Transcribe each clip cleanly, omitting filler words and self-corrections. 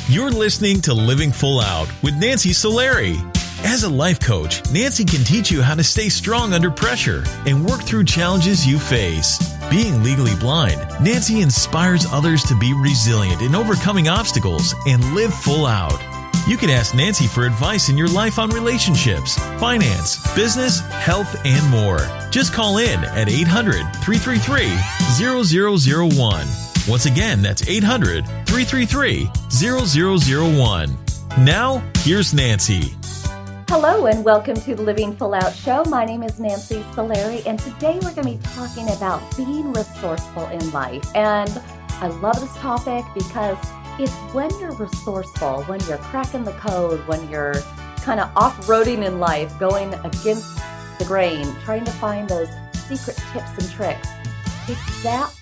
You're listening to Living Full Out with Nancy Solari. As a life coach, Nancy can teach you how to stay strong under pressure and work through challenges you face. Being legally blind, Nancy inspires others to be resilient in overcoming obstacles and live full out. You can ask Nancy for advice in your life on relationships, finance, business, health, and more. Just call in at 800-333-0001. Once again, that's 800-333-0001. Now, here's Nancy. Hello and welcome to the Living Full Out Show. My name is Nancy Solari, and today we're going to be talking about being resourceful in life. And I love this topic because it's when you're resourceful, when you're cracking the code, when you're kind of off-roading in life, going against the grain, trying to find those secret tips and tricks. It's that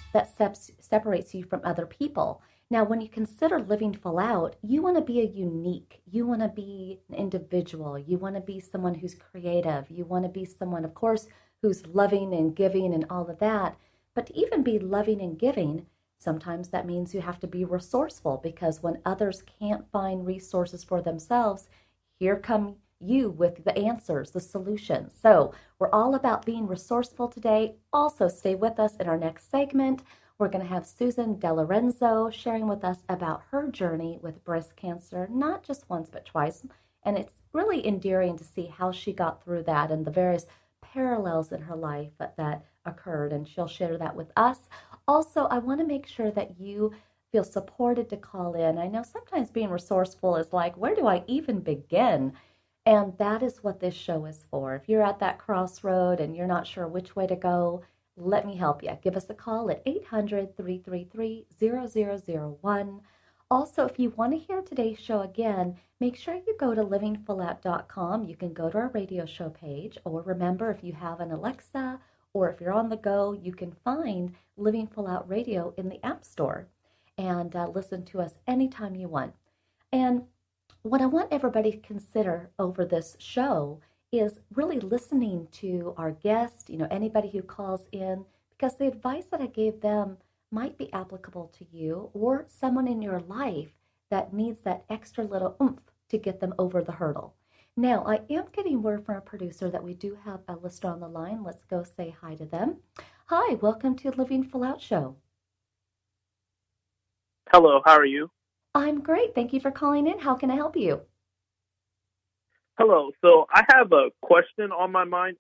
separates you from other people. Now, when you consider living full out, you want to be a unique, you want to be an individual, you want to be someone who's creative, you want to be someone, of course, who's loving and giving and all of that. But to even be loving and giving, sometimes that means you have to be resourceful, because when others can't find resources for themselves, here come you with the answers, the solutions. So we're all about being resourceful today. Also, stay with us in our next segment. We're going to have Susan Lorenzo sharing with us about her journey with breast cancer, not just once, but twice. And it's really endearing to see how she got through that and the various parallels in her life that occurred. And she'll share that with us. Also, I want to make sure that you feel supported to call in. I know sometimes being resourceful is like, where do I even begin? And that is what this show is for. If you're at that crossroad and you're not sure which way to go, let me help you. Give us a call at 800-333-0001. Also, if you want to hear today's show again, make sure you go to livingfullout.com. You can go to our radio show page, or remember, if you have an Alexa or if you're on the go, you can find Living Full Out Radio in the App Store and listen to us anytime you want. And what I want everybody to consider over this show is really listening to our guest, anybody who calls in, because the advice that I gave them might be applicable to you or someone in your life that needs that extra little oomph to get them over the hurdle. Now, I am getting word from our producer that we do have a listener on the line. Let's go say hi to them. Hi, welcome to Living Full Out Show. Hello, how are you? I'm great. Thank you for calling in. How can I help you? Hello. So I have a question on my mind.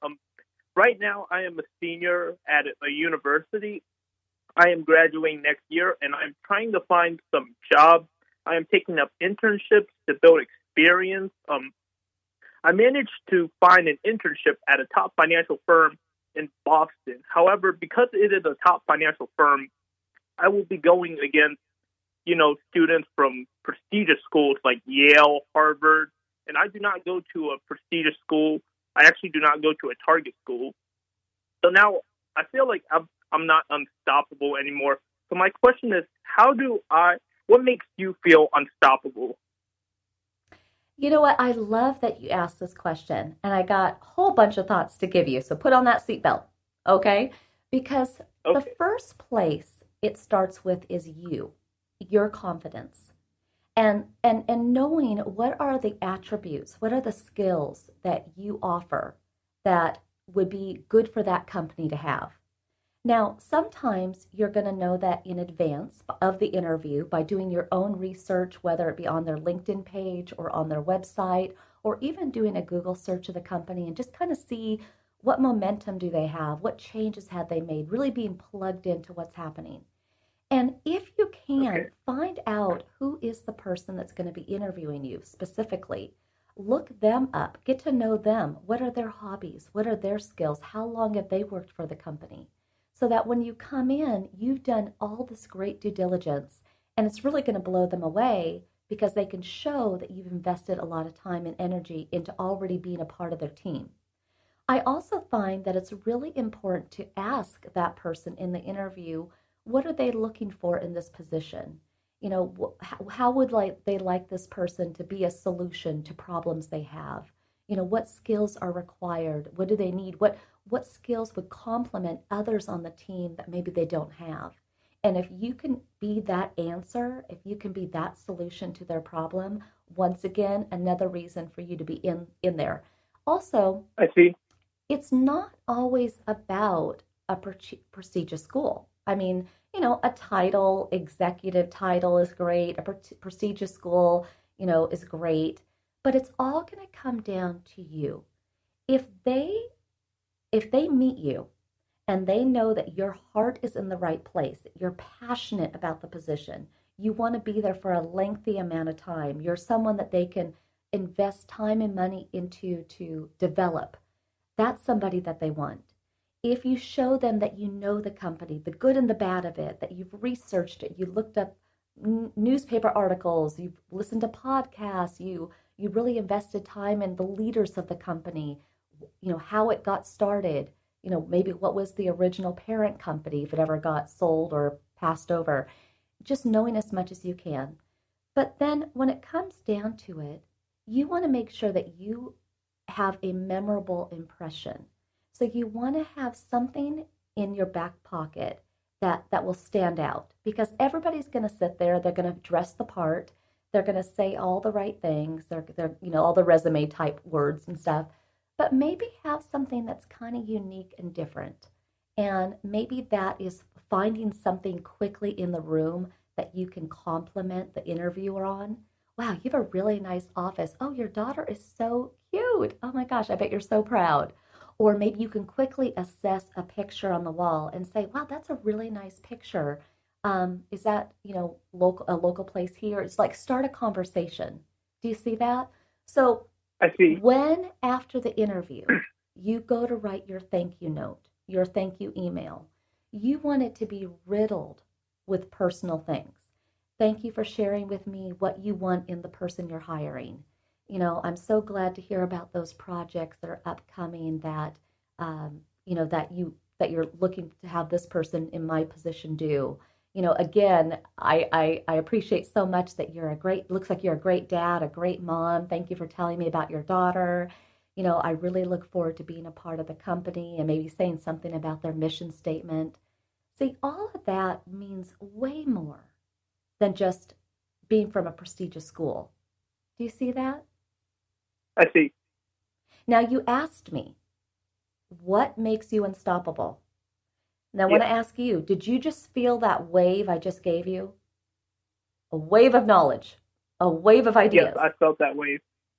Right now, I am a senior at a university. I am graduating next year, and I'm trying to find some jobs. I am taking up internships to build experience. I managed to find an internship at a top financial firm in Boston. However, because it is a top financial firm, I will be going against, students from prestigious schools like Yale, Harvard, and I do not go to a prestigious school. I actually do not go to a target school. So now I feel like I'm not unstoppable anymore. So my question is, what makes you feel unstoppable? You know what? I love that you asked this question, and I got a whole bunch of thoughts to give you. So put on that seatbelt, okay? Because the first place it starts with is your confidence. And knowing what are the attributes, what are the skills that you offer that would be good for that company to have. Now, sometimes you're going to know that in advance of the interview by doing your own research, whether it be on their LinkedIn page or on their website, or even doing a Google search of the company and just kind of see what momentum do they have, what changes have they made, really being plugged into what's happening. And if you can, find out who is the person that's going to be interviewing you specifically. Look them up, get to know them. What are their hobbies? What are their skills? How long have they worked for the company? So that when you come in, you've done all this great due diligence, and it's really going to blow them away because they can show that you've invested a lot of time and energy into already being a part of their team. I also find that it's really important to ask that person in the interview, what are they looking for in this position? How would they like this person to be a solution to problems they have? What skills are required? What do they need? What skills would complement others on the team that maybe they don't have? And if you can be that answer, if you can be that solution to their problem, once again, another reason for you to be in there. Also, I see. it's not always about a prestigious school. I mean, a title, executive title is great. A prestigious school, is great. But it's all going to come down to you. If they meet you and they know that your heart is in the right place, that you're passionate about the position, you want to be there for a lengthy amount of time, you're someone that they can invest time and money into to develop, that's somebody that they want. If you show them that you know the company, the good and the bad of it, that you've researched it, you looked up newspaper articles, you've listened to podcasts, you really invested time in the leaders of the company, how it got started, maybe what was the original parent company, if it ever got sold or passed over, just knowing as much as you can. But then when it comes down to it, you want to make sure that you have a memorable impression. So you want to have something in your back pocket that will stand out, because everybody's going to sit there, they're going to dress the part, they're going to say all the right things, they're all the resume type words and stuff, but maybe have something that's kind of unique and different. And maybe that is finding something quickly in the room that you can compliment the interviewer on. Wow, you have a really nice office. Oh, your daughter is so cute. Oh my gosh, I bet you're so proud. Or maybe you can quickly assess a picture on the wall and say, wow, that's a really nice picture. Is that, a local place here? It's like start a conversation. Do you see that? So I see. When after the interview, you go to write your thank you note, your thank you email, you want it to be riddled with personal things. Thank you for sharing with me what you want in the person you're hiring. I'm so glad to hear about those projects that are upcoming that, that you're looking to have this person in my position do. Again, I appreciate so much that looks like you're a great dad, a great mom. Thank you for telling me about your daughter. I really look forward to being a part of the company and maybe saying something about their mission statement. See, all of that means way more than just being from a prestigious school. Do you see that? I see. Now, you asked me, what makes you unstoppable? And I want to ask you, did you just feel that wave I just gave you? A wave of knowledge, a wave of ideas. Yes, I felt that wave.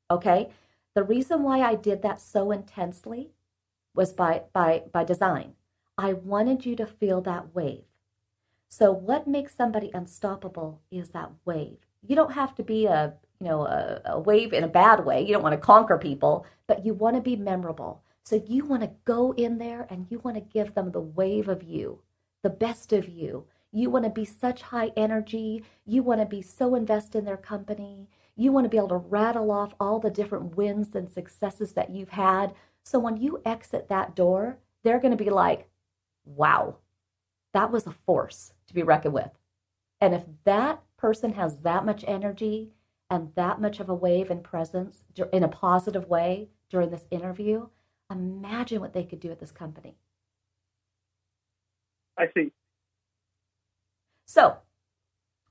Okay. The reason why I did that so intensely was by design. I wanted you to feel that wave. So what makes somebody unstoppable is that wave. You don't have to be a wave in a bad way. You don't want to conquer people, but you want to be memorable. So you want to go in there and you want to give them the wave of you, the best of you. You want to be such high energy. You want to be so invested in their company. You want to be able to rattle off all the different wins and successes that you've had. So when you exit that door, they're going to be like, wow, that was a force to be reckoned with. And if that person has that much energy and that much of a wave and presence in a positive way during this interview, imagine what they could do at this company. I see. So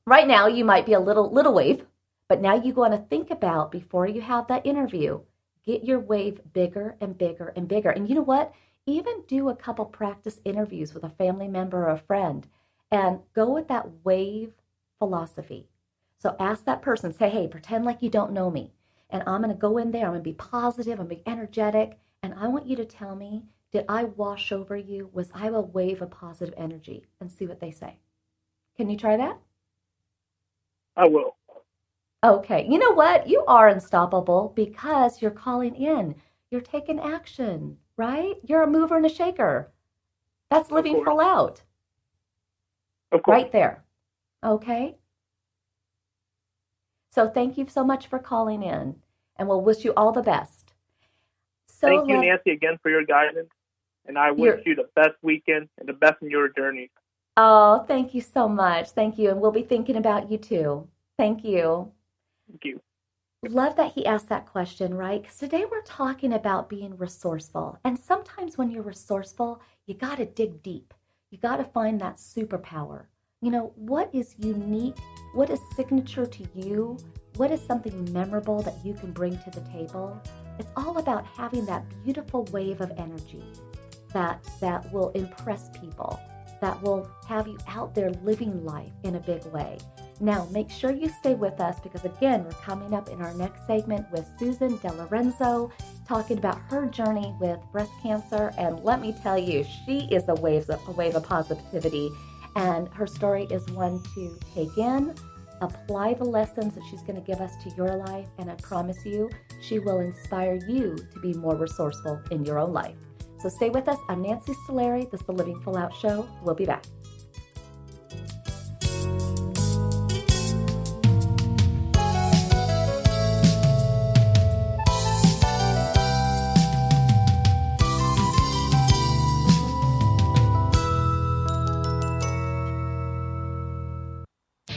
right now you might be a little wave, but now you want to think about, before you have that interview, get your wave bigger and bigger and bigger. And you know what? Even do a couple practice interviews with a family member or a friend and go with that wave philosophy. So ask that person, say, hey, pretend like you don't know me. And I'm going to go in there. I'm going to be positive. I'm going to be energetic. And I want you to tell me, did I wash over you? Was I a wave of positive energy? And see what they say. Can you try that? I will. Okay. You know what? You are unstoppable because you're calling in. You're taking action, right? You're a mover and a shaker. That's living full out. Of course. Right there. Okay? So thank you so much for calling in, and we'll wish you all the best. So thank you, Nancy, again for your guidance, and I wish you the best weekend and the best in your journey. Oh, thank you so much. Thank you, and we'll be thinking about you too. Thank you. Thank you. Love that he asked that question, right? Because today we're talking about being resourceful, and sometimes when you're resourceful, you got to dig deep. You got to find that superpower. what is unique? What is signature to you? What is something memorable that you can bring to the table? It's all about having that beautiful wave of energy that will impress people, that will have you out there living life in a big way. Now, make sure you stay with us because, again, we're coming up in our next segment with Susan De Lorenzo talking about her journey with breast cancer. And let me tell you, she is a wave of positivity. And her story is one to take in, apply the lessons that she's going to give us to your life. And I promise you, she will inspire you to be more resourceful in your own life. So stay with us. I'm Nancy Solari. This is the Living Full Out Show. We'll be back.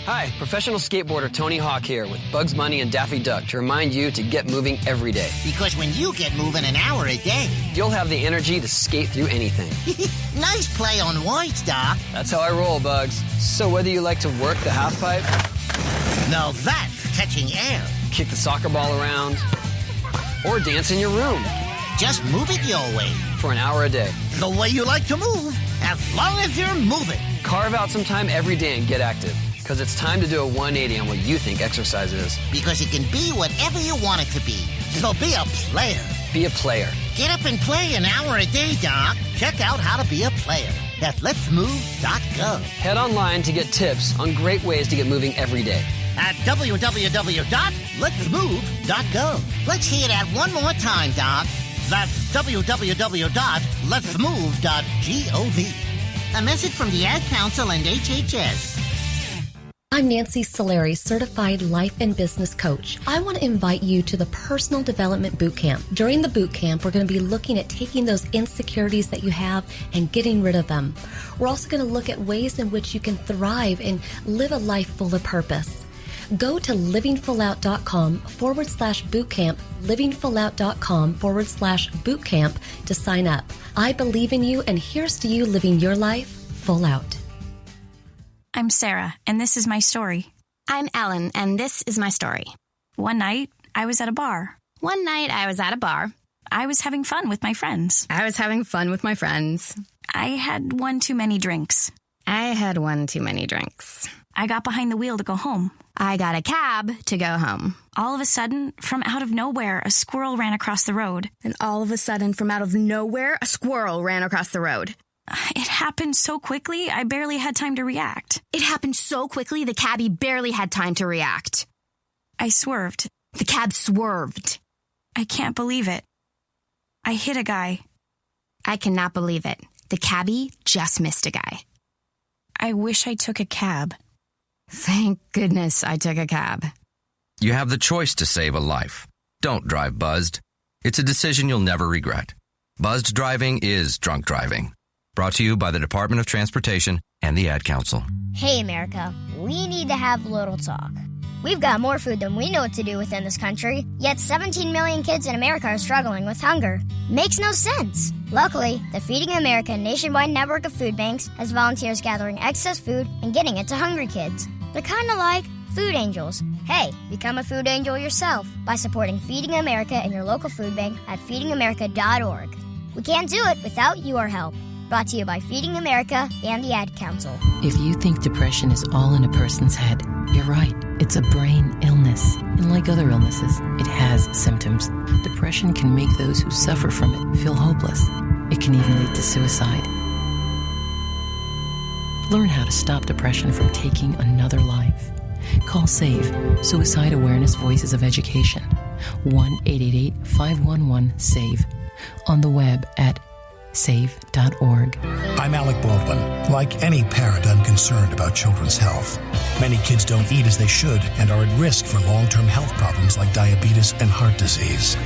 Hi, professional skateboarder Tony Hawk here with Bugs Bunny and Daffy Duck to remind you to get moving every day. Because when you get moving an hour a day, you'll have the energy to skate through anything. Nice play on words, Doc. That's how I roll, Bugs. So whether you like to work the half pipe, now that's catching air, kick the soccer ball around, or dance in your room, just move it your way. For an hour a day. The way you like to move, as long as you're moving. Carve out some time every day and get active. Because it's time to do a 180 on what you think exercise is. Because it can be whatever you want it to be. So be a player. Be a player. Get up and play an hour a day, Doc. Check out how to be a player at letsmove.gov. Head online to get tips on great ways to get moving every day. At www.letsmove.gov. Let's hear that one more time, Doc. That's www.letsmove.gov. A message from the Ad Council and HHS. I'm Nancy Solari, Certified Life and Business Coach. I want to invite you to the Personal Development Bootcamp. During the bootcamp, we're going to be looking at taking those insecurities that you have and getting rid of them. We're also going to look at ways in which you can thrive and live a life full of purpose. Go to livingfullout.com/bootcamp, livingfullout.com/bootcamp to sign up. I believe in you, and here's to you living your life full out. I'm Sarah, and this is my story. I'm Ellen, and this is my story. One night, I was at a bar. I was having fun with my friends. I had one too many drinks. I got behind the wheel to go home. I got a cab to go home. All of a sudden, from out of nowhere, a squirrel ran across the road. It happened so quickly, I barely had time to react. The cabbie barely had time to react. I swerved. The cab swerved. I can't believe it. I hit a guy. I cannot believe it. The cabbie just missed a guy. I wish I took a cab. Thank goodness I took a cab. You have the choice to save a life. Don't drive buzzed. It's a decision you'll never regret. Buzzed driving is drunk driving. Brought to you by the Department of Transportation and the Ad Council. Hey, America, we need to have a little talk. We've got more food than we know what to do with in this country, yet 17 million kids in America are struggling with hunger. Makes no sense. Luckily, the Feeding America nationwide network of food banks has volunteers gathering excess food and getting it to hungry kids. They're kind of like food angels. Hey, become a food angel yourself by supporting Feeding America in your local food bank at feedingamerica.org. We can't do it without your help. Brought to you by Feeding America and the Ad Council. If you think depression is all in a person's head, you're right. It's a brain illness. And like other illnesses, it has symptoms. Depression can make those who suffer from it feel hopeless. It can even lead to suicide. Learn how to stop depression from taking another life. Call SAVE, Suicide Awareness Voices of Education, 1-888-511-SAVE, on the web at save.org. I'm Alec Baldwin. Like any parent, I'm concerned about children's health. Many kids don't eat as they should and are at risk for long-term health problems like diabetes and heart disease.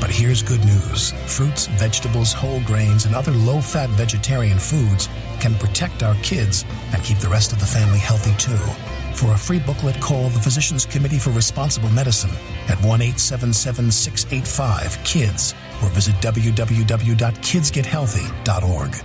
But here's good news. Fruits, vegetables, whole grains, and other low-fat vegetarian foods can protect our kids and keep the rest of the family healthy too. For a free booklet, call the Physicians Committee for Responsible Medicine at 1-877-685-KIDS or visit www.kidsgethealthy.org.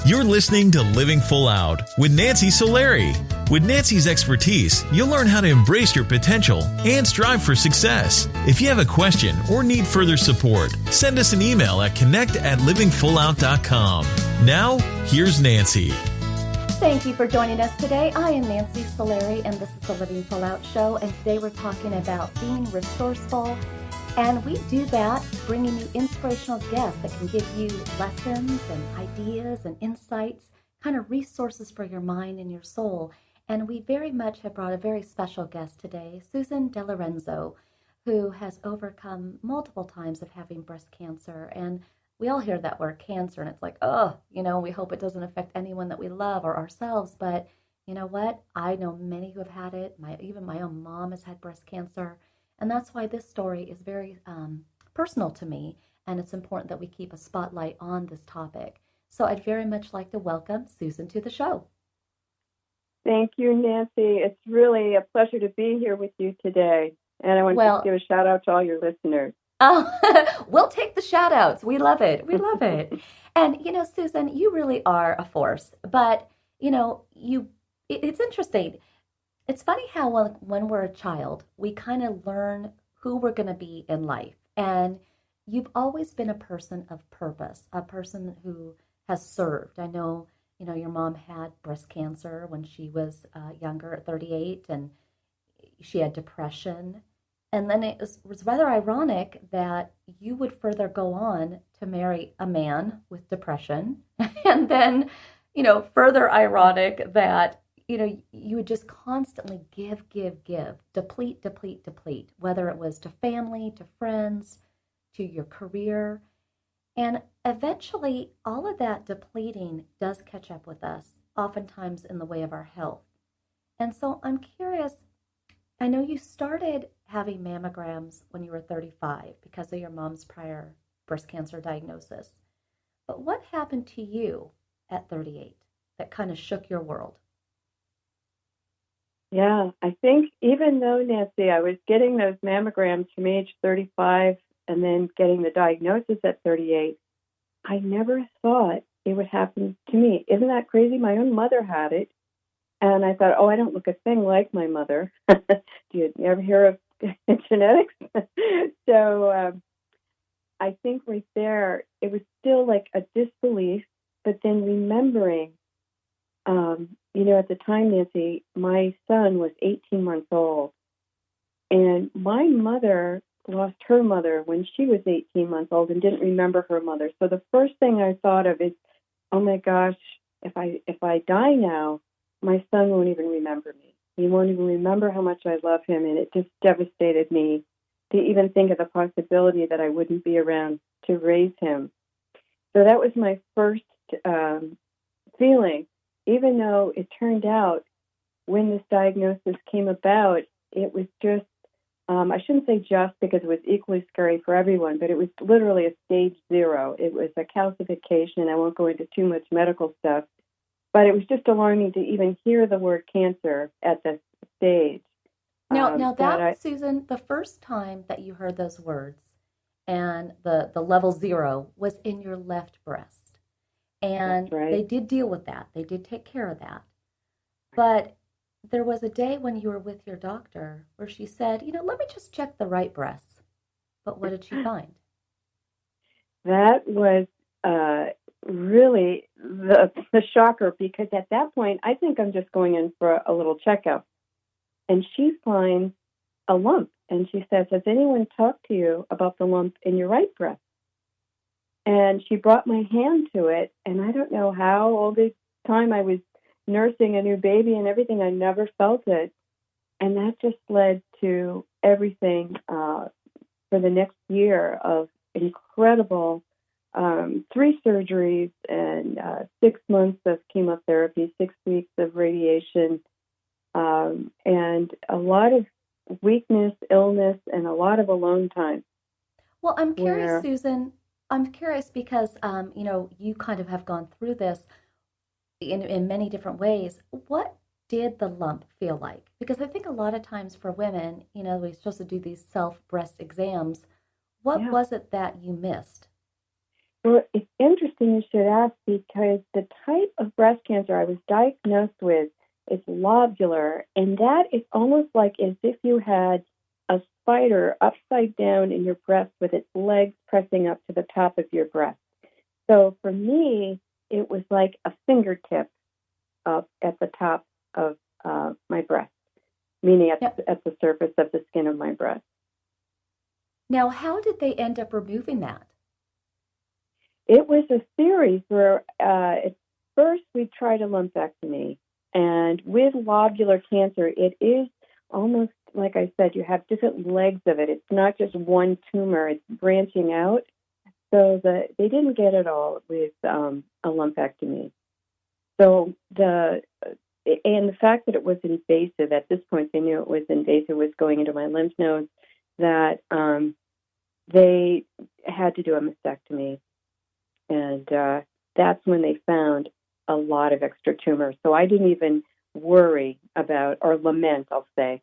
You're listening to Living Full Out with Nancy Solari. With Nancy's expertise, you'll learn how to embrace your potential and strive for success. If you have a question or need further support, send us an email at connect@livingfullout.com. Now, here's Nancy. Thank you for joining us today. I am Nancy Solari, and this is the Living Full Out Show. And today we're talking about being resourceful. And we do that bringing you inspirational guests that can give you lessons and ideas and insights, kind of resources for your mind and your soul. And we very much have brought a very special guest today, Susan Lorenzo, who has overcome multiple times of having breast cancer. And we all hear that word cancer, and it's like, oh, we hope it doesn't affect anyone that we love or ourselves. But you know what? I know many who have had it. Even my own mom has had breast cancer. And that's why this story is very personal to me, and it's important that we keep a spotlight on this topic. So I'd very much like to welcome Susan to the show. Thank you, Nancy. It's really a pleasure to be here with you today. And I want to give a shout out to all your listeners. Oh, we'll take the shout outs. We love it. We love it. And, Susan, you really are a force. But, it's interesting. It's funny how when we're a child, we kind of learn who we're going to be in life. And you've always been a person of purpose, a person who has served. I know, your mom had breast cancer when she was younger at 38, and she had depression. And then it was rather ironic that you would further go on to marry a man with depression. And then, further ironic that you would just constantly give, deplete, whether it was to family, to friends, to your career. And eventually, all of that depleting does catch up with us, oftentimes in the way of our health. And so I'm curious, I know you started having mammograms when you were 35 because of your mom's prior breast cancer diagnosis. But what happened to you at 38 that kind of shook your world? Yeah, I think even though, Nancy, I was getting those mammograms from age 35 and then getting the diagnosis at 38, I never thought it would happen to me. Isn't that crazy? My own mother had it. And I thought, I don't look a thing like my mother. Do you ever hear of genetics? So I think right there, it was still like a disbelief, but then remembering, at the time, Nancy, my son was 18 months old, and my mother lost her mother when she was 18 months old and didn't remember her mother. So the first thing I thought of is, oh my gosh, if I die now, my son won't even remember me. He won't even remember how much I love him, and it just devastated me to even think of the possibility that I wouldn't be around to raise him. So that was my first feeling. Even though it turned out when this diagnosis came about, it was just, I shouldn't say just because it was equally scary for everyone, but it was literally a stage 0. It was a calcification. I won't go into too much medical stuff, but it was just alarming to even hear the word cancer at this stage. Now Susan, the first time that you heard those words and the level 0 was in your left breast. And right. They did deal with that. They did take care of that. But there was a day when you were with your doctor where she said, let me just check the right breast. But what did she find? That was really the shocker, because at that point, I think I'm just going in for a little checkup. And she finds a lump. And she says, has anyone talked to you about the lump in your right breast? And she brought my hand to it, and I don't know how, all this time I was nursing a new baby and everything, I never felt it. And that just led to everything for the next year of incredible 3 surgeries and 6 months of chemotherapy, 6 weeks of radiation, and a lot of weakness, illness, and a lot of alone time. Well, I'm curious, Susan. I'm curious because, you kind of have gone through this in many different ways. What did the lump feel like? Because I think a lot of times for women, we're supposed to do these self-breast exams. What was it that you missed? Well, it's interesting you should ask because the type of breast cancer I was diagnosed with is lobular, and that is almost like as if you had a spider upside down in your breast with its legs pressing up to the top of your breast. So for me, it was like a fingertip up at the top of my breast, meaning at the surface of the skin of my breast. Now, how did they end up removing that? It was a series where at first we tried a lumpectomy, and with lobular cancer, it is almost like I said, you have different legs of it. It's not just one tumor, it's branching out. So they didn't get it all with a lumpectomy. So the fact that it was invasive, at this point they knew it was invasive, was going into my lymph nodes, that they had to do a mastectomy. And that's when they found a lot of extra tumors. So I didn't even worry about, or lament, I'll say,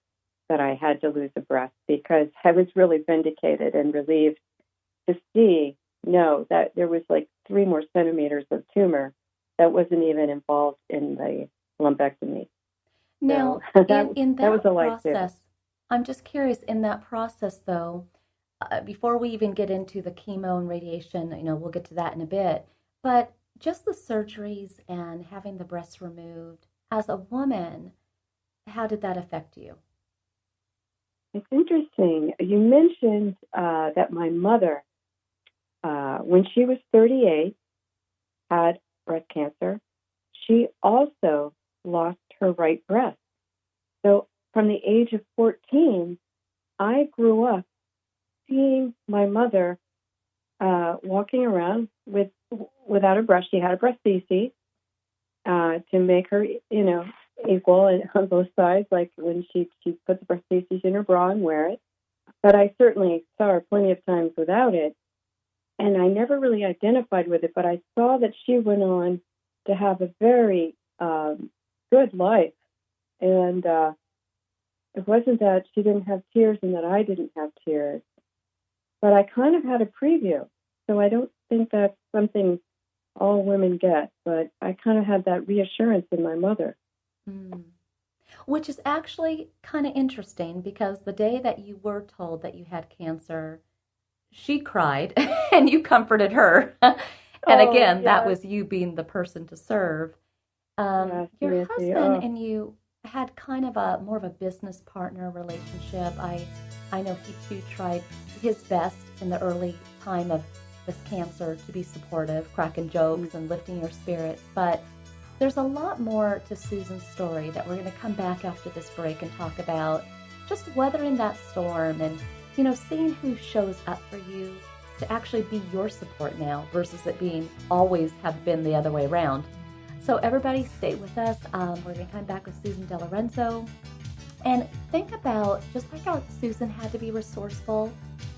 that I had to lose a breast, because I was really vindicated and relieved to see, that there was like 3 more centimeters of tumor that wasn't even involved in the lumpectomy. Now, so in that was a process, I'm just curious, in that process, though, before we even get into the chemo and radiation, we'll get to that in a bit, but just the surgeries and having the breasts removed, as a woman, how did that affect you? It's interesting. You mentioned that my mother, when she was 38, had breast cancer. She also lost her right breast. So from the age of 14, I grew up seeing my mother walking around without a breast. She had a breasthesis to make her, equal on both sides, like when she put the breasthesis in her bra and wear it. But I certainly saw her plenty of times without it, and I never really identified with it, but I saw that she went on to have a very good life. And it wasn't that she didn't have tears and that I didn't have tears, but I kind of had a preview. So I don't think that's something all women get, but I kind of had that reassurance in my mother. Which is actually kind of interesting, because the day that you were told that you had cancer, she cried and you comforted her. And again, that was you being the person to serve. Your husband and you had kind of more of a business partner relationship. I know he too tried his best in the early time of this cancer to be supportive, cracking jokes and lifting your spirits. But there's a lot more to Susan's story that we're going to come back after this break and talk about, just weathering that storm and, seeing who shows up for you to actually be your support now versus it being always have been the other way around. So everybody stay with us. We're going to come back with Susan De Lorenzo and think about, just like how Susan had to be resourceful,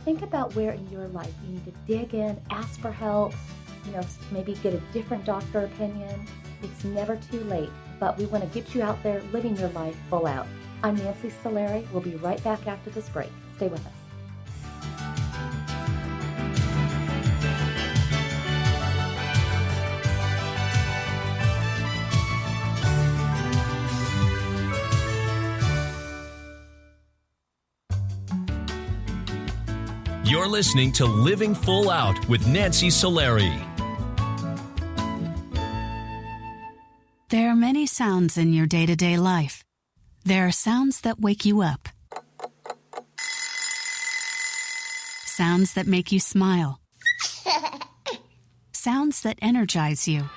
think about where in your life you need to dig in, ask for help, maybe get a different doctor opinion. It's never too late, but we want to get you out there living your life full out. I'm Nancy Solari. We'll be right back after this break. Stay with us. You're listening to Living Full Out with Nancy Solari. There are many sounds in your day-to-day life. There are sounds that wake you up. Sounds that make you smile. Sounds that energize you.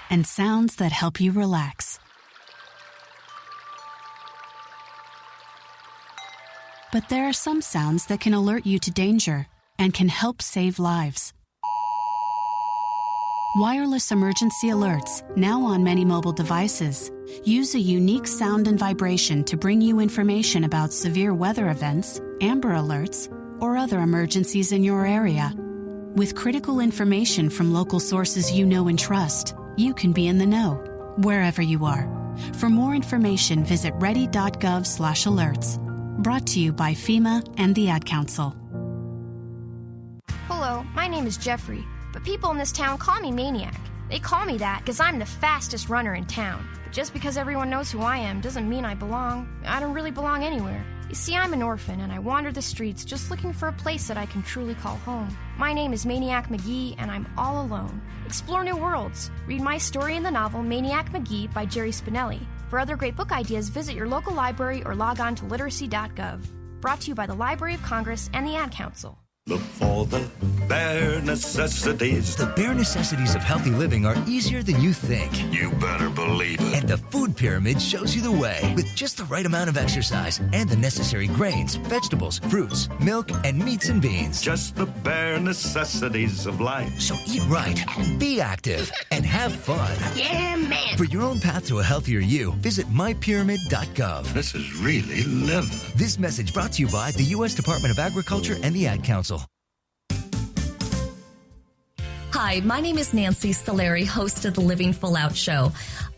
And sounds that help you relax. But there are some sounds that can alert you to danger and can help save lives. Wireless emergency alerts, now on many mobile devices, use a unique sound and vibration to bring you information about severe weather events, Amber Alerts, or other emergencies in your area. With critical information from local sources you know and trust, you can be in the know, wherever you are. For more information, visit ready.gov/alerts. Brought to you by FEMA and the Ad Council. Hello, my name is Jeffrey, but people in this town call me Maniac. They call me that because I'm the fastest runner in town. But just because everyone knows who I am doesn't mean I belong. I don't really belong anywhere. You see, I'm an orphan, and I wander the streets just looking for a place that I can truly call home. My name is Maniac McGee, and I'm all alone. Explore new worlds. Read my story in the novel Maniac McGee by Jerry Spinelli. For other great book ideas, visit your local library or log on to literacy.gov. Brought to you by the Library of Congress and the Ad Council. Look for the bare necessities. The bare necessities of healthy living are easier than you think. You better believe it. And the food pyramid shows you the way. With just the right amount of exercise and the necessary grains, vegetables, fruits, milk, and meats and beans. Just the bare necessities of life. So eat right, be active, and have fun. Yeah, man. For your own path to a healthier you, visit mypyramid.gov. This is really living. This message brought to you by the U.S. Department of Agriculture and the Ad Council. Hi, my name is Nancy Solari, host of the Living Full Out Show.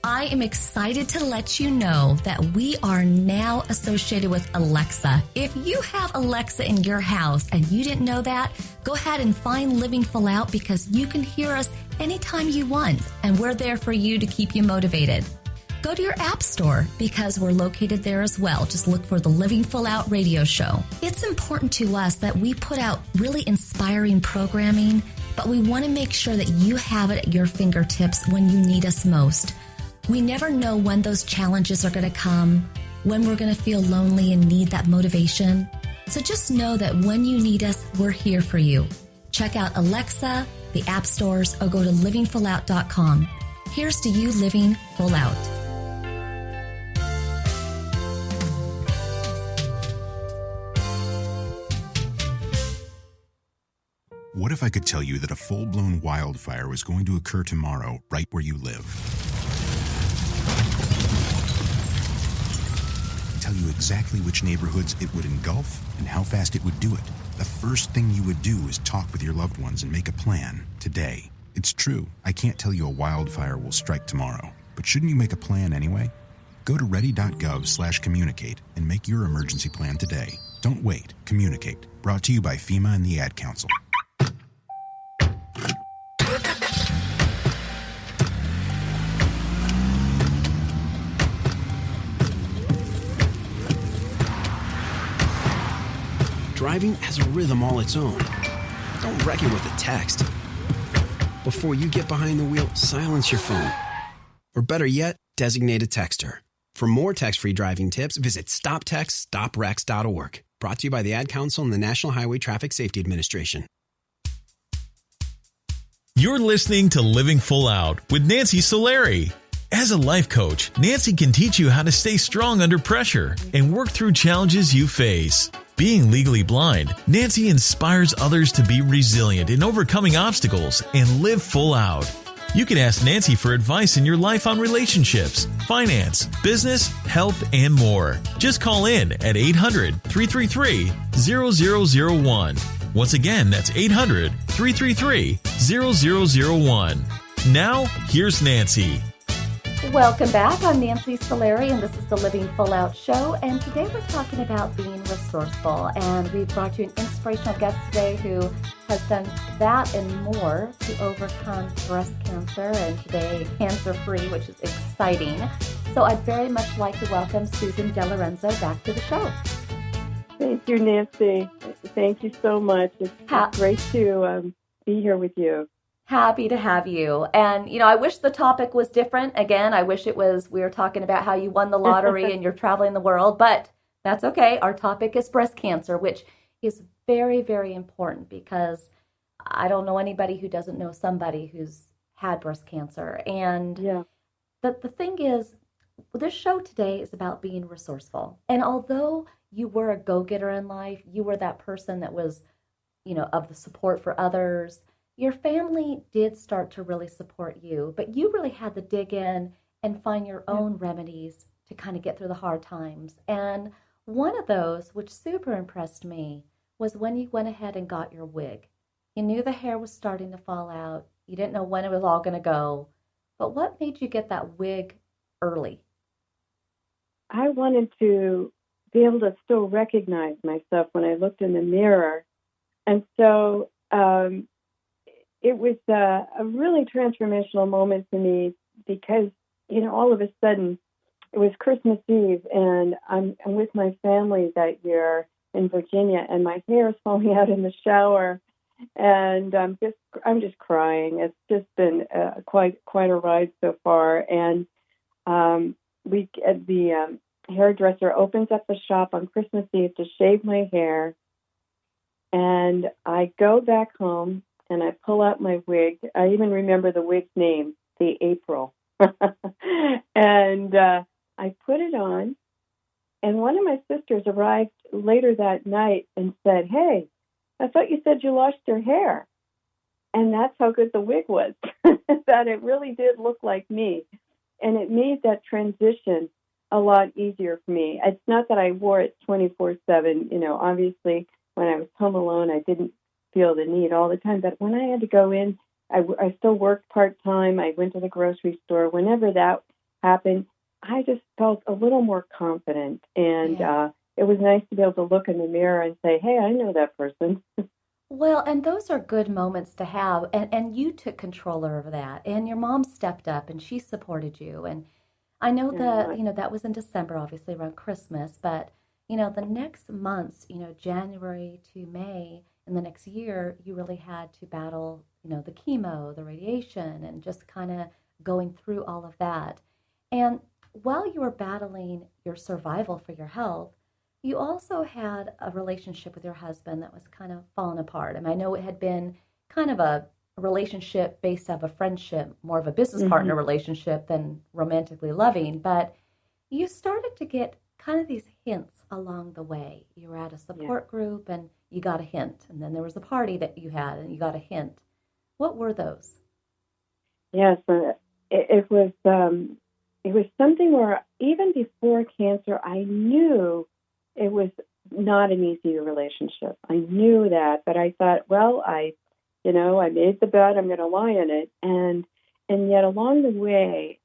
I am excited to let you know that we are now associated with Alexa. If you have Alexa in your house and you didn't know that, go ahead and find Living Full Out because you can hear us anytime you want, and we're there for you to keep you motivated. Go to your app store because we're located there as well. Just look for the Living Full Out radio show. It's important to us that we put out really inspiring programming, but we want to make sure that you have it at your fingertips when you need us most. We never know when those challenges are going to come, when we're going to feel lonely and need that motivation. So just know that when you need us, we're here for you. Check out Alexa, the app stores, or go to livingfullout.com. Here's to you living full out. What if I could tell you that a full-blown wildfire was going to occur tomorrow right where you live? Tell you exactly which neighborhoods it would engulf and how fast it would do it. The first thing you would do is talk with your loved ones and make a plan today. It's true, I can't tell you a wildfire will strike tomorrow, but shouldn't you make a plan anyway? Go to ready.gov/communicate and make your emergency plan today. Don't wait, communicate. Brought to you by FEMA and the Ad Council. Driving has a rhythm all its own. Don't wreck it with a text. Before you get behind the wheel, silence your phone. Or better yet, designate a texter. For more text-free driving tips, visit stoptextstoprex.org. Brought to you by the Ad Council and the National Highway Traffic Safety Administration. You're listening to Living Full Out with Nancy Solari. As a life coach, Nancy can teach you how to stay strong under pressure and work through challenges you face. Being legally blind, Nancy inspires others to be resilient in overcoming obstacles and live full out. You can ask Nancy for advice in your life on relationships, finance, business, health, and more. Just call in at 800-333-0001. Once again, that's 800-333-0001. Now, here's Nancy. Welcome back. I'm Nancy Solari, and this is the Living Full Out Show. And today we're talking about being resourceful. And we've brought you an inspirational guest today who has done that and more to overcome breast cancer and today cancer-free, which is exciting. So I'd very much like to welcome Susan Lorenzo back to the show. Thank you, Nancy. Thank you so much. It's great to be here with you. Happy to have you. And, I wish the topic was different. Again, I wish it was, we were talking about how you won the lottery and you're traveling the world, but that's okay. Our topic is breast cancer, which is very, very important because I don't know anybody who doesn't know somebody who's had breast cancer. And the thing is, this show today is about being resourceful. And although you were a go-getter in life, you were that person that was, of the support for others, your family did start to really support you, but you really had to dig in and find your own remedies to kind of get through the hard times. And one of those, which super impressed me, was when you went ahead and got your wig. You knew the hair was starting to fall out. You didn't know when it was all going to go. But what made you get that wig early? I wanted to be able to still recognize myself when I looked in the mirror. And so it was a really transformational moment to me because, all of a sudden it was Christmas Eve and I'm with my family that year in Virginia and my hair is falling out in the shower and I'm just crying. It's just been quite a ride so far. And the hairdresser opens up the shop on Christmas Eve to shave my hair. And I go back home and I pull out my wig. I even remember the wig's name, the April. And I put it on. And one of my sisters arrived later that night and said, "Hey, I thought you said you lost your hair." And that's how good the wig was, that it really did look like me. And it made that transition a lot easier for me. It's not that I wore it 24/7. Obviously, when I was home alone, I didn't feel the need all the time. But when I had to go in, I still worked part-time. I went to the grocery store. Whenever that happened, I just felt a little more confident. And it was nice to be able to look in the mirror and say, "Hey, I know that person." Well, and those are good moments to have. And you took control over that. And your mom stepped up and she supported you. And I know that, that was in December, obviously around Christmas, but, the next months, January to May in the next year, you really had to battle, the chemo, the radiation, and just kind of going through all of that. And while you were battling your survival for your health, you also had a relationship with your husband that was kind of falling apart. I know it had been kind of a relationship based off a friendship, more of a business partner relationship than romantically loving, but you started to get kind of these hints along the way. You were at a support group and you got a hint, and then there was a party that you had and you got a hint. What were those? Yes, it was something where even before cancer, I knew it was not an easy relationship. I knew that, but I thought, well, I made the bed, I'm going to lie in it. And yet along the way,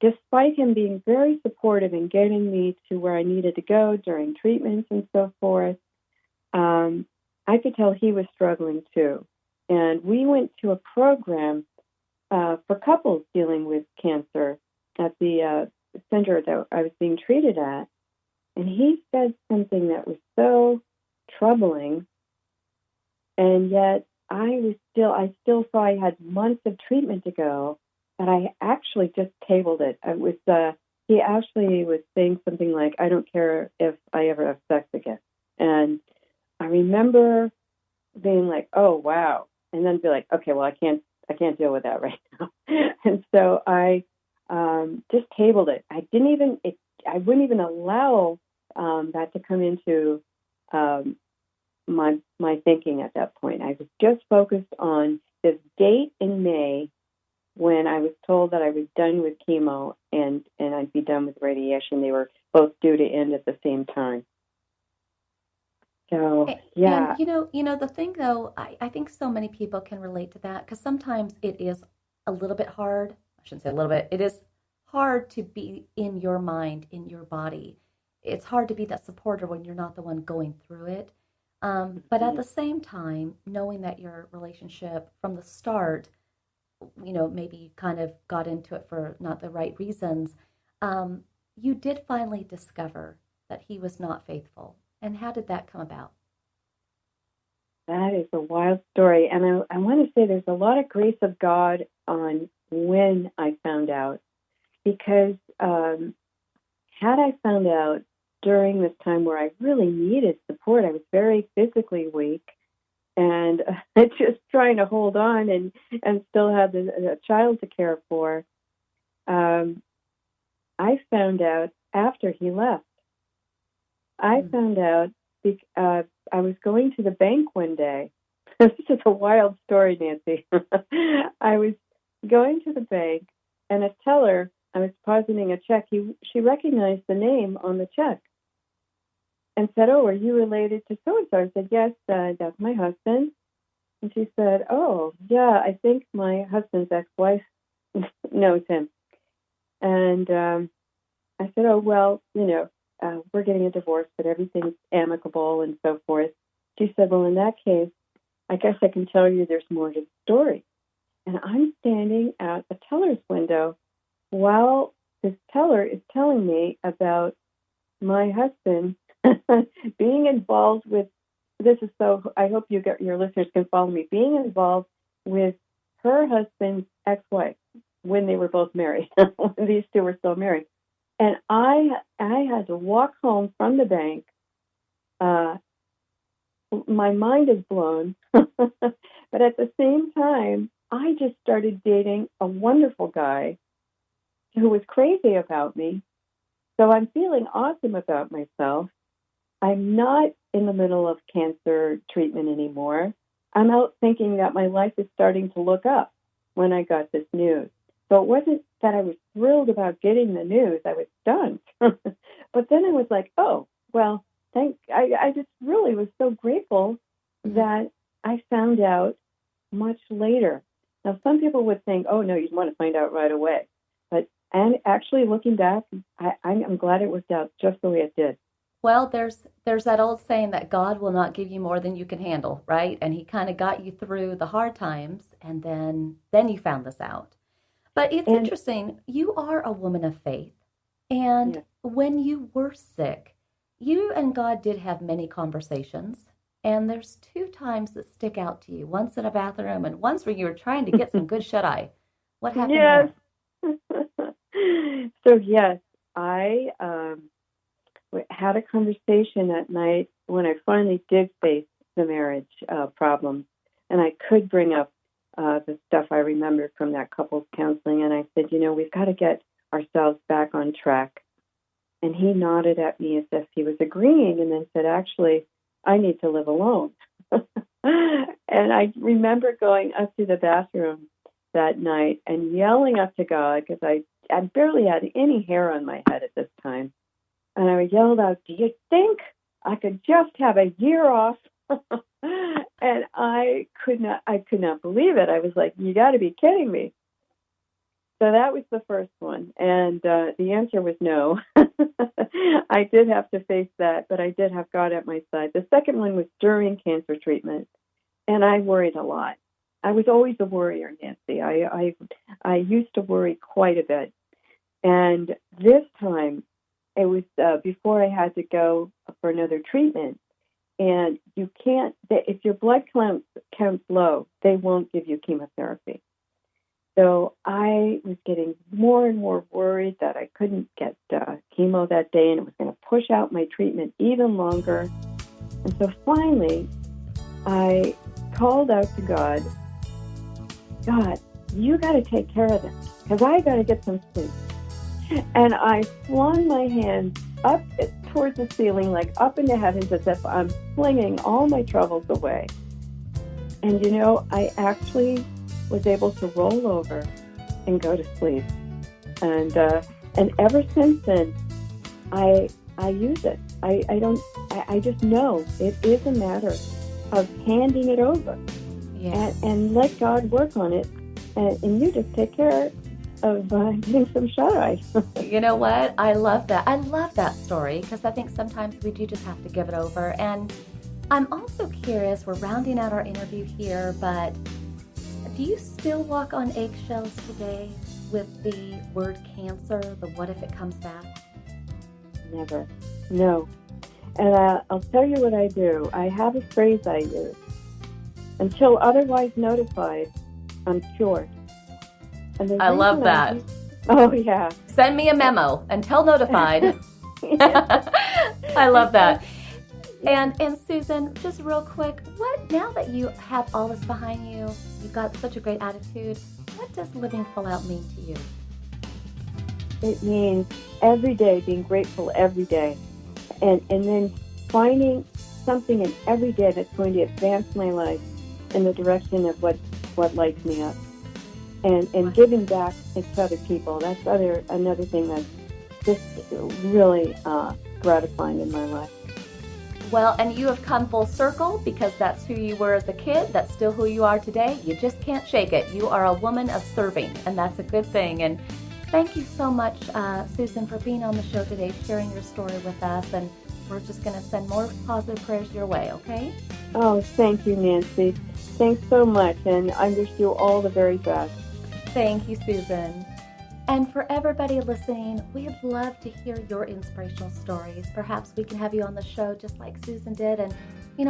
despite him being very supportive and getting me to where I needed to go during treatments and so forth, I could tell he was struggling too. And we went to a program for couples dealing with cancer at the center that I was being treated at. And he said something that was so troubling, and yet I still saw I had months of treatment to go, but I actually just tabled it. He actually was saying something like, "I don't care if I ever have sex again." And I remember being like, "Oh, wow." And then be like, "Okay, well, I can't deal with that right now." And so I just tabled it. I wouldn't even allow that to come into my thinking at that point. I was just focused on this date in May when I was told that I was done with chemo and I'd be done with radiation. They were both due to end at the same time. So, yeah. And the thing though, I think so many people can relate to that because sometimes it is a little bit hard. I shouldn't say a little bit. It is hard to be in your mind, in your body. It's hard to be that supporter when you're not the one going through it. But at the same time, knowing that your relationship from the start, maybe you kind of got into it for not the right reasons, you did finally discover that he was not faithful. And how did that come about? That is a wild story. And I want to say there's a lot of grace of God on when I found out. Because had I found out during this time where I really needed support, I was very physically weak and just trying to hold on and still have a child to care for. I found out after he left. I found out I was going to the bank one day. This is a wild story, Nancy. I was going to the bank, and a teller, I was depositing a check. She recognized the name on the check and said, "Oh, are you related to so-and-so?" I said, "Yes, that's my husband." And she said, "Oh, yeah, I think my husband's ex-wife knows him." And I said, "Oh, well, we're getting a divorce, but everything's amicable and so forth. She said, well, in that case, I guess I can tell you there's more to the story. And I'm standing at a teller's window while this teller is telling me about my husband being involved with, this is so, I hope your listeners can follow me, being involved with her husband's ex-wife when they were both married, when these two were still married. And I had to walk home from the bank. My mind is blown. But at the same time, I just started dating a wonderful guy who was crazy about me. So I'm feeling awesome about myself. I'm not in the middle of cancer treatment anymore. I'm out thinking that my life is starting to look up when I got this news. So it wasn't that I was thrilled about getting the news. I was stunned. But then I was like, oh, well, I just really was so grateful that I found out much later. Now, some people would think, oh, no, you'd want to find out right away. And actually looking back, I'm glad it worked out just the way it did. Well, there's that old saying that God will not give you more than you can handle, right? And he kind of got you through the hard times, and then you found this out. But it's interesting. You are a woman of faith. And when you were sick, you and God did have many conversations. And there's 2 times that stick out to you. Once in a bathroom and once where you were trying to get some good shut-eye. What happened there? So, yes, I had a conversation at night when I finally did face the marriage problems. And I could bring up the stuff I remembered from that couples counseling. And I said, we've got to get ourselves back on track. And he nodded at me as if he was agreeing and then said, actually, I need to live alone. And I remember going up to the bathroom that night and yelling up to God, because I barely had any hair on my head at this time. And I yelled out, do you think I could just have a year off? And I could not believe it. I was like, you got to be kidding me. So that was the first one. And the answer was no. I did have to face that, but I did have God at my side. The second one was during cancer treatment, and I worried a lot. I was always a worrier, Nancy. I used to worry quite a bit. And this time, it was before I had to go for another treatment. And you can't, if your blood counts low, they won't give you chemotherapy. So I was getting more and more worried that I couldn't get chemo that day, and it was going to push out my treatment even longer. And so finally, I called out to God, you got to take care of this, because I got to get some sleep. And I flung my hands up towards the ceiling, like up into heavens, as if I'm flinging all my troubles away. And I actually was able to roll over and go to sleep. And ever since then, I use it. I just know it is a matter of handing it over and let God work on it. And you just take care of getting some shut-eye. You know what? I love that. I love that story, because I think sometimes we do just have to give it over. And I'm also curious, we're rounding out our interview here, but do you still walk on eggshells today with the word cancer, the what if it comes back? Never. No. And I'll tell you what I do. I have a phrase I use. Until otherwise notified, I'm cured. I love that. Oh, yeah. Send me a memo until notified. I love that. And Susan, just real quick, now that you have all this behind you, you've got such a great attitude, what does living full out mean to you? It means every day, being grateful every day, and then finding something in every day that's going to advance my life in the direction of what lights me up. And giving back to other people. That's another thing that's just really gratifying in my life. Well, and you have come full circle, because that's who you were as a kid. That's still who you are today. You just can't shake it. You are a woman of serving, and that's a good thing. And Thank you so much, Susan, for being on the show today, sharing your story with us, and we're just going to send more positive prayers your way, okay? Oh, thank you, Nancy. Thanks so much, and I wish you all the very best. Thank you, Susan. And for everybody listening, we'd love to hear your inspirational stories. Perhaps we can have you on the show just like Susan did, and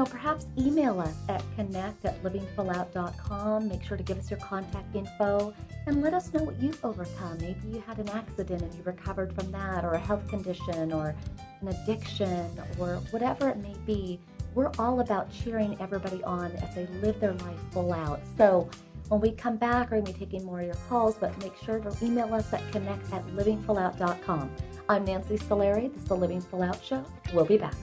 perhaps email us at connect@livingfullout.com. Make sure to give us your contact info and let us know what you've overcome. Maybe you had an accident and you recovered from that, or a health condition, or an addiction, or whatever it may be. We're all about cheering everybody on as they live their life full out. So when we come back, we're going to be taking more of your calls, but make sure to email us at connect@livingfullout.com. I'm Nancy Solari. This is the Living Full Out Show. We'll be back.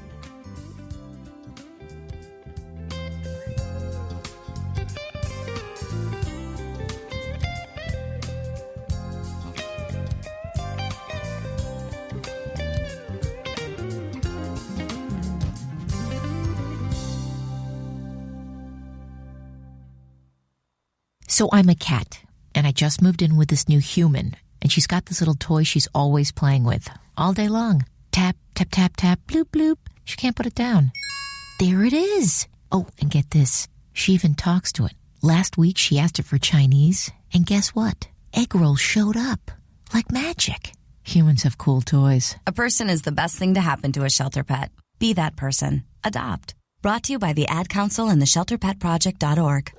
So I'm a cat, and I just moved in with this new human, and she's got this little toy she's always playing with, all day long. Tap, tap, tap, tap, bloop, bloop. She can't put it down. There it is. Oh, and get this. She even talks to it. Last week, she asked it for Chinese, and guess what? Egg rolls showed up. Like magic. Humans have cool toys. A person is the best thing to happen to a shelter pet. Be that person. Adopt. Brought to you by the Ad Council and the ShelterPetProject.org.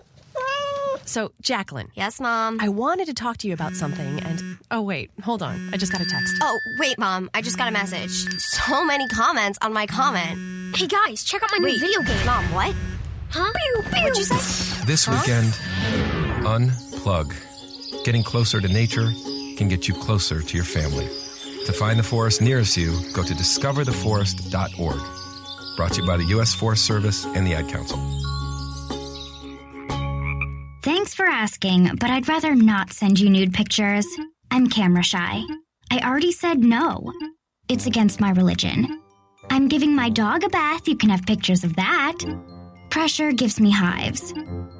So, Jacqueline. Yes, Mom? I wanted to talk to you about something, and... Oh, wait. Hold on. I just got a text. Oh, wait, Mom. I just got a message. So many comments on my comment. Hey, guys, check out my new video game. Mom, what? Huh? What'd you say? This weekend, unplug. Getting closer to nature can get you closer to your family. To find the forest nearest you, go to discovertheforest.org. Brought to you by the U.S. Forest Service and the Ad Council. Thanks for asking, but I'd rather not send you nude pictures. I'm camera shy. I already said no. It's against my religion. I'm giving my dog a bath. You can have pictures of that. Pressure gives me hives.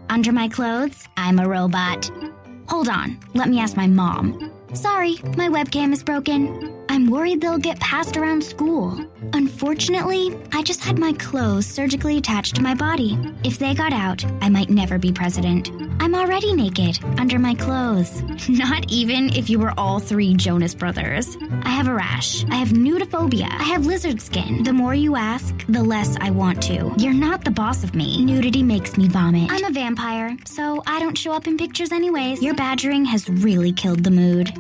Under my clothes, I'm a robot. Hold on, let me ask my mom. Sorry, my webcam is broken. I'm worried they'll get passed around school. Unfortunately, I just had my clothes surgically attached to my body. If they got out, I might never be president. I'm already naked, under my clothes. Not even if you were all three Jonas Brothers. I have a rash. I have nudophobia. I have lizard skin. The more you ask, the less I want to. You're not the boss of me. Nudity makes me vomit. I'm a vampire, so I don't show up in pictures anyways. Your badgering has really killed the mood.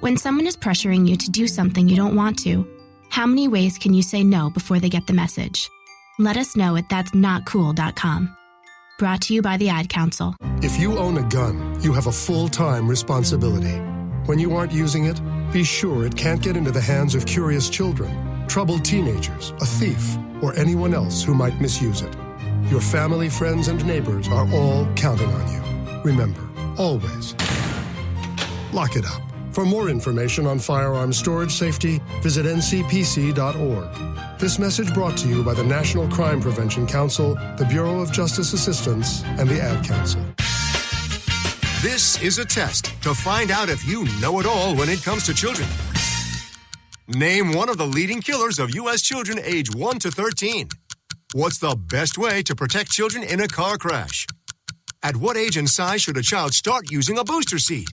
When someone is pressuring you to do something you don't want to, how many ways can you say no before they get the message? Let us know at that'snotcool.com. Brought to you by the Ad Council. If you own a gun, you have a full-time responsibility. When you aren't using it, be sure it can't get into the hands of curious children, troubled teenagers, a thief, or anyone else who might misuse it. Your family, friends, and neighbors are all counting on you. Remember, always, lock it up. For more information on firearms storage safety, visit ncpc.org. This message brought to you by the National Crime Prevention Council, the Bureau of Justice Assistance, and the Ad Council. This is a test to find out if you know it all when it comes to children. Name one of the leading killers of U.S. children age 1 to 13. What's the best way to protect children in a car crash? At what age and size should a child start using a booster seat?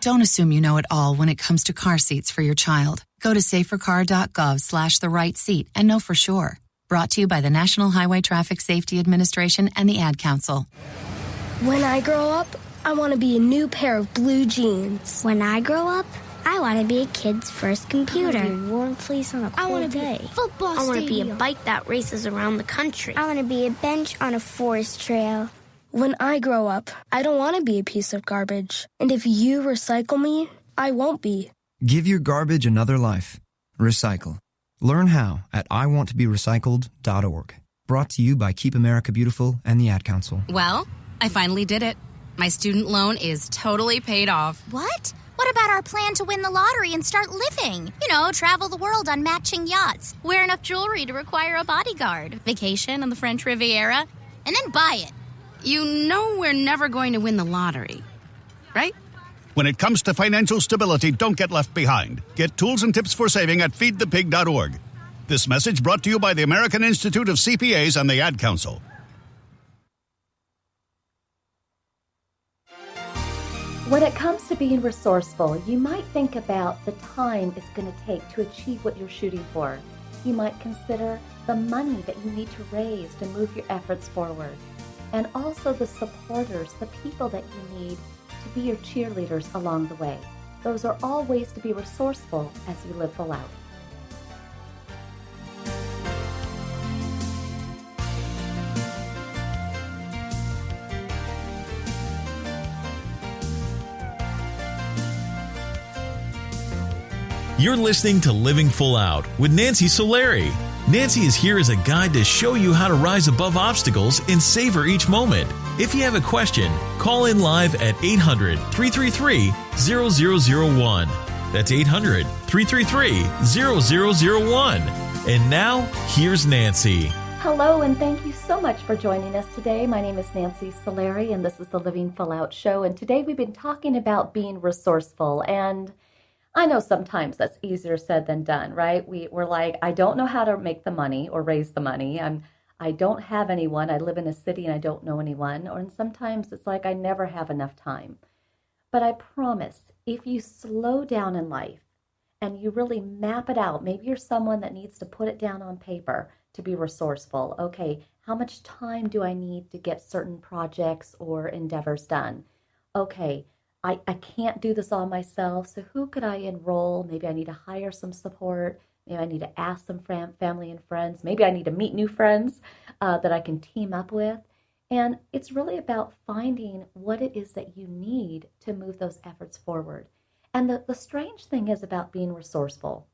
Don't assume you know it all when it comes to car seats for your child. Go to safercar.gov/the-right-seat and know for sure. Brought to you by the National Highway Traffic Safety Administration and the Ad Council. When I grow up, I want to be a new pair of blue jeans. When I grow up, I want to be a kid's first computer. I want to be a warm fleece on a cold day. Football I want to be a stadium. bike that races around the country. I want to be a bench on a forest trail. When I grow up, I don't want to be a piece of garbage. And if you recycle me, I won't be. Give your garbage another life. Recycle. Learn how at iwanttoberecycled.org. Brought to you by Keep America Beautiful and the Ad Council. Well, I finally did it. My student loan is totally paid off. What? What about our plan to win the lottery and start living? You know, travel the world on matching yachts, wear enough jewelry to require a bodyguard, vacation on the French Riviera, and then buy it. You know we're never going to win the lottery, right? When it comes to financial stability, don't get left behind. Get tools and tips for saving at feedthepig.org. This message brought to you by the American Institute of CPAs and the Ad Council. When it comes to being resourceful, you might think about the time it's going to take to achieve what you're shooting for. You might consider the money that you need to raise to move your efforts forward, and also the supporters, the people that you need to be your cheerleaders along the way. Those are all ways to be resourceful as you live full out. You're listening to Living Full Out with Nancy Solari. Nancy is here as a guide to show you how to rise above obstacles and savor each moment. If you have a question, call in live at 800-333-0001. That's 800-333-0001. And now, here's Nancy. Hello, and thank you so much for joining us today. My name is Nancy Solari, and this is the Living Full Out Show. And today we've been talking about being resourceful. And I know sometimes that's easier said than done, right? We're like, I don't know how to make the money or raise the money. I don't have anyone. I live in a city and I don't know anyone. And sometimes it's like I never have enough time. But I promise, if you slow down in life and you really map it out, maybe you're someone that needs to put it down on paper to be resourceful. Okay, how much time do I need to get certain projects or endeavors done? Okay, I can't do this all myself, so who could I enroll? Maybe I need to hire some support. Maybe I need to ask some family and friends. Maybe I need to meet new friends that I can team up with. And it's really about finding what it is that you need to move those efforts forward. And the strange thing is about being resourceful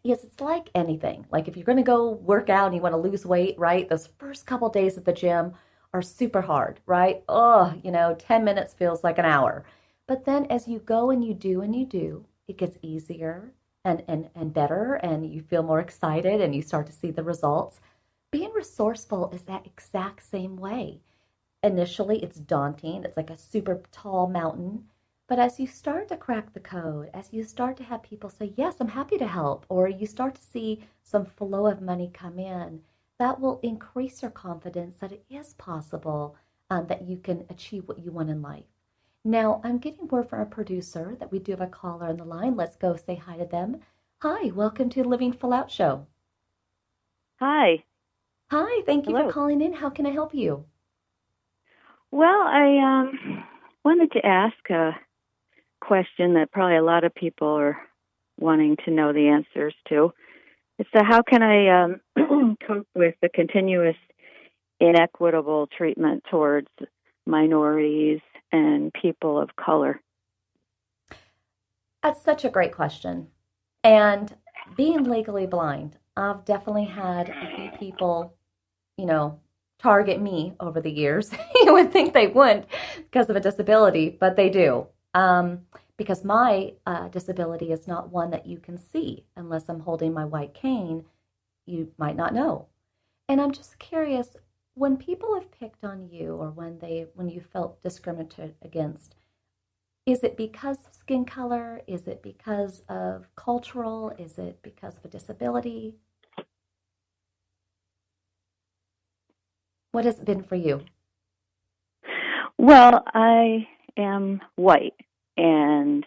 is it's like anything. Like if you're going to go work out and you want to lose weight, right? Those first couple days at the gym are super hard, right? 10 minutes feels like an hour. But then as you go and you do, it gets easier and better, and you feel more excited and you start to see the results. Being resourceful is that exact same way. Initially, it's daunting. It's like a super tall mountain. But as you start to crack the code, as you start to have people say, yes, I'm happy to help, or you start to see some flow of money come in, that will increase your confidence that it is possible that you can achieve what you want in life. Now, I'm getting word from our producer that we do have a caller on the line. Let's go say hi to them. Hi, welcome to the Living Full Out Show. Hi. Hi, thank you Hello. for calling in. How can I help you? Well, I wanted to ask a question that probably a lot of people are wanting to know the answers to. It's how can I cope with the continuous inequitable treatment towards minorities and people of color? That's such a great question. And being legally blind, I've definitely had a few people, target me over the years. You would think they wouldn't because of a disability, but they do. Because my disability is not one that you can see unless I'm holding my white cane. You might not know. And I'm just curious, when people have picked on you or when you felt discriminated against, is it because of skin color? Is it because of cultural? Is it because of a disability? What has it been for you? Well, I am white, and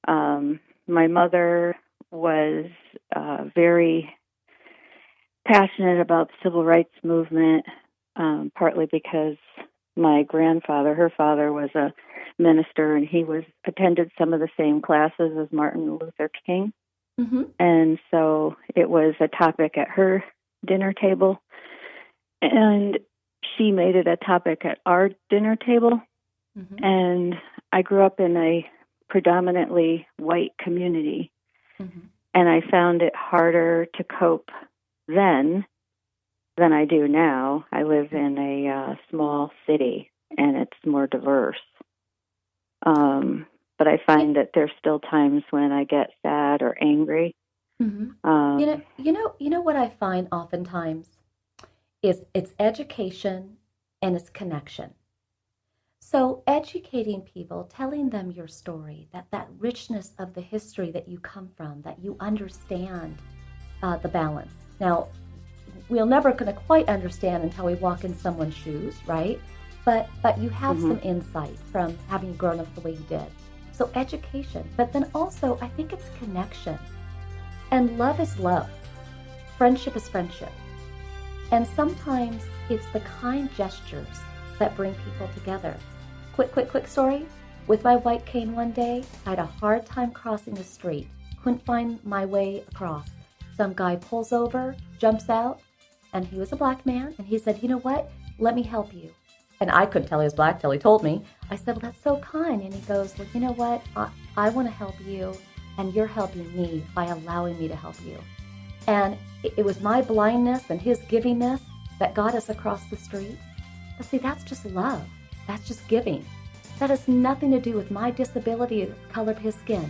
my mother was very passionate about the civil rights movement, partly because my grandfather, her father, was a minister, and he attended some of the same classes as Martin Luther King. Mm-hmm. And so it was a topic at her dinner table, and she made it a topic at our dinner table. Mm-hmm. And I grew up in a predominantly white community, Mm-hmm. and I found it harder to cope then than I do now. I live in a small city, and it's more diverse. But I find that there's still times when I get sad or angry. Mm-hmm. You know what I find oftentimes is it's education and it's connection. So educating people, telling them your story, that richness of the history that you come from, that you understand the balance. Now, we're never going to quite understand until we walk in someone's shoes, right? But you have some insight from having grown up the way you did. So education, but then also I think it's connection. And love is love. Friendship is friendship. And sometimes it's the kind gestures that bring people together. Quick story. With my white cane one day, I had a hard time crossing the street. Couldn't find my way across. Some guy pulls over, jumps out, and he was a black man, and he said, you know what? Let me help you. And I couldn't tell he was black till he told me. I said, well, that's so kind. And he goes, well, you know what? I want to help you, and you're helping me by allowing me to help you. And it was my blindness and his givingness that got us across the street. But see, that's just love. That's just giving. That has nothing to do with my disability or the color of his skin.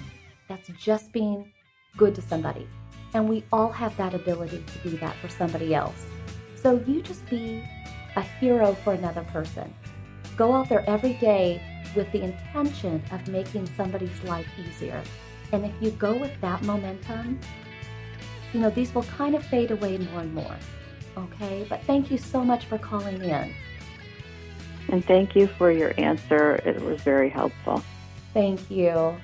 That's just being good to somebody. And we all have that ability to do that for somebody else. So you just be a hero for another person. Go out there every day with the intention of making somebody's life easier. And if you go with that momentum, you know, these will kind of fade away more and more. Okay? But thank you so much for calling in. And thank you for your answer. It was very helpful. Thank you.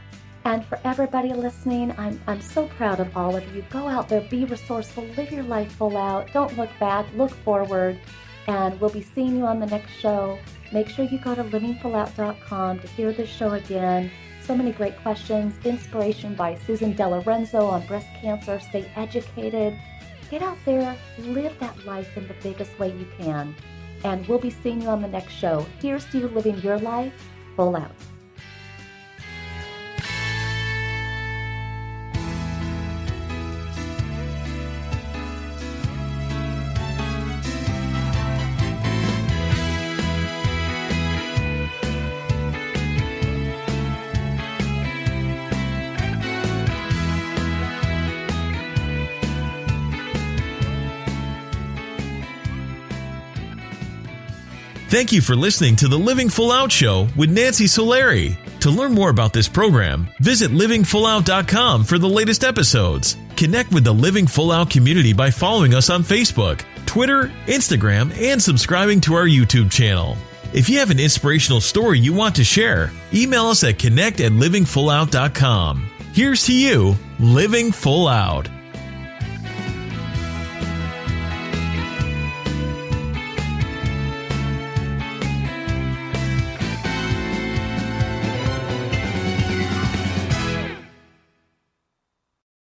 And for everybody listening, I'm so proud of all of you. Go out there, be resourceful, live your life full out. Don't look back, look forward. And we'll be seeing you on the next show. Make sure you go to livingfullout.com to hear this show again. So many great questions. Inspiration by Susan De Lorenzo on breast cancer. Stay educated. Get out there, live that life in the biggest way you can. And we'll be seeing you on the next show. Here's to you living your life full out. Thank you for listening to the Living Full Out Show with Nancy Solari. To learn more about this program, visit livingfullout.com for the latest episodes. Connect with the Living Full Out community by following us on Facebook, Twitter, Instagram, and subscribing to our YouTube channel. If you have an inspirational story you want to share, email us at connect@livingfullout.com. Here's to you, living full out.